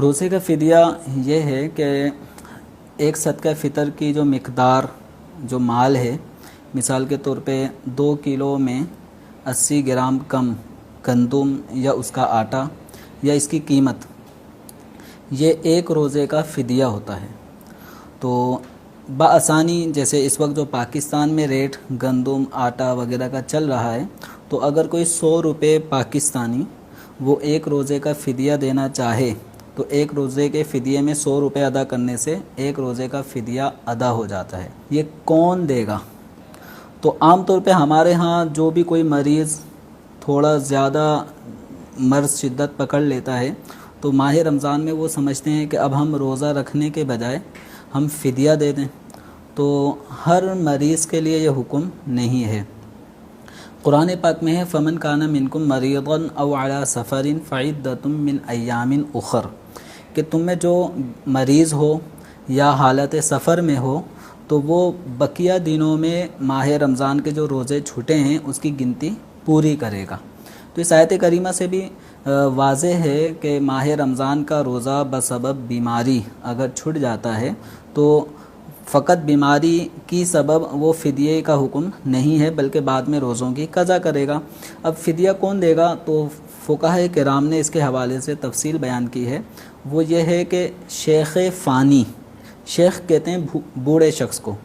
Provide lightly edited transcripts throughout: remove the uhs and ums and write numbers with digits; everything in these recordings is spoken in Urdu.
روزے کا فدیہ یہ ہے کہ ایک صدقہ فطر کی جو مقدار جو مال ہے، مثال کے طور پہ 2 کلو میں 80 گرام کم گندم یا اس کا آٹا یا اس کی قیمت، یہ ایک روزے کا فدیہ ہوتا ہے۔ تو بآسانی جیسے اس وقت جو پاکستان میں ریٹ گندم آٹا وغیرہ کا چل رہا ہے، تو اگر کوئی 100 روپے پاکستانی وہ ایک روزے کا فدیہ دینا چاہے تو ایک روزے کے فدیے میں 100 روپے ادا کرنے سے ایک روزے کا فدیہ ادا ہو جاتا ہے۔ یہ کون دے گا؟ تو عام طور پہ ہمارے ہاں جو بھی کوئی مریض تھوڑا زیادہ مرض شدت پکڑ لیتا ہے تو ماہ رمضان میں وہ سمجھتے ہیں کہ اب ہم روزہ رکھنے کے بجائے ہم فدیہ دے دیں، تو ہر مریض کے لیے یہ حکم نہیں ہے۔ قرآن پاک میں ہے فمن کان منکم مریضا او علی سفر فعدۃ من ایام اخر، کہ تم میں جو مریض ہو یا حالت سفر میں ہو تو وہ بقیہ دنوں میں ماہ رمضان کے جو روزے چھوٹے ہیں اس کی گنتی پوری کرے گا۔ تو اس آیت کریمہ سے بھی واضح ہے کہ ماہ رمضان کا روزہ بسبب بیماری اگر چھٹ جاتا ہے تو فقط بیماری کی سبب وہ فدیے کا حکم نہیں ہے، بلکہ بعد میں روزوں کی قضا کرے گا۔ اب فدیہ کون دے گا؟ تو فقہاء کرام نے اس کے حوالے سے تفصیل بیان کی ہے، وہ یہ ہے کہ شیخ فانی، شیخ کہتے ہیں بوڑھے شخص کو،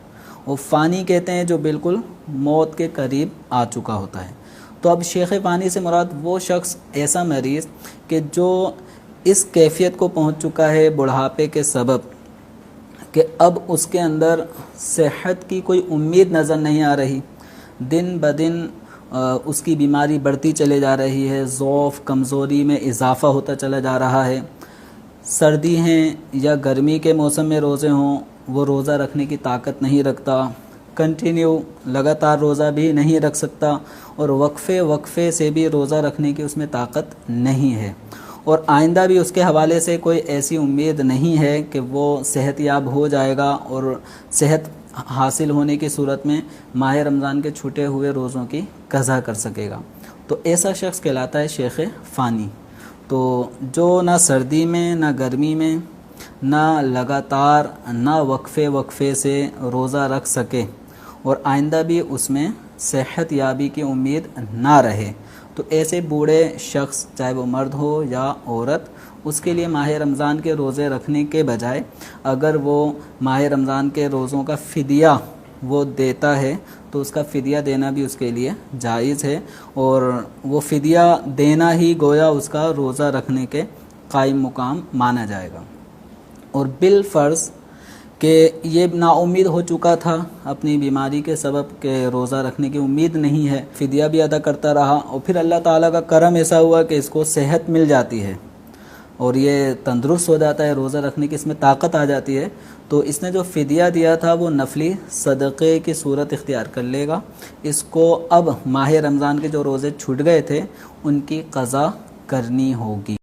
اور فانی کہتے ہیں جو بالکل موت کے قریب آ چکا ہوتا ہے۔ تو اب شیخ فانی سے مراد وہ شخص، ایسا مریض کہ جو اس کیفیت کو پہنچ چکا ہے بڑھاپے کے سبب کہ اب اس کے اندر صحت کی کوئی امید نظر نہیں آ رہی، دن بدن اس کی بیماری بڑھتی چلے جا رہی ہے، ضعف کمزوری میں اضافہ ہوتا چلا جا رہا ہے، سردی ہیں یا گرمی کے موسم میں روزے ہوں وہ روزہ رکھنے کی طاقت نہیں رکھتا، کنٹینیو لگاتار روزہ بھی نہیں رکھ سکتا، اور وقفے سے بھی روزہ رکھنے کی اس میں طاقت نہیں ہے، اور آئندہ بھی اس کے حوالے سے کوئی ایسی امید نہیں ہے کہ وہ صحت یاب ہو جائے گا اور صحت حاصل ہونے کی صورت میں ماہ رمضان کے چھوٹے ہوئے روزوں کی قضا کر سکے گا، تو ایسا شخص کہلاتا ہے شیخ فانی۔ تو جو نہ سردی میں نہ گرمی میں نہ لگاتار نہ وقفے سے روزہ رکھ سکے اور آئندہ بھی اس میں صحت یابی کی امید نہ رہے، تو ایسے بوڑھے شخص چاہے وہ مرد ہو یا عورت، اس کے لیے ماہ رمضان کے روزے رکھنے کے بجائے اگر وہ ماہ رمضان کے روزوں کا فدیہ وہ دیتا ہے تو اس کا فدیہ دینا بھی اس کے لیے جائز ہے، اور وہ فدیہ دینا ہی گویا اس کا روزہ رکھنے کے قائم مقام مانا جائے گا۔ اور بالفرض کہ یہ نا امید ہو چکا تھا اپنی بیماری کے سبب کہ روزہ رکھنے کی امید نہیں ہے، فدیہ بھی ادا کرتا رہا، اور پھر اللہ تعالیٰ کا کرم ایسا ہوا کہ اس کو صحت مل جاتی ہے اور یہ تندرست ہو جاتا ہے، روزہ رکھنے کی اس میں طاقت آ جاتی ہے، تو اس نے جو فدیہ دیا تھا وہ نفلی صدقے کی صورت اختیار کر لے گا۔ اس کو اب ماہ رمضان کے جو روزے چھوٹ گئے تھے ان کی قضا کرنی ہوگی۔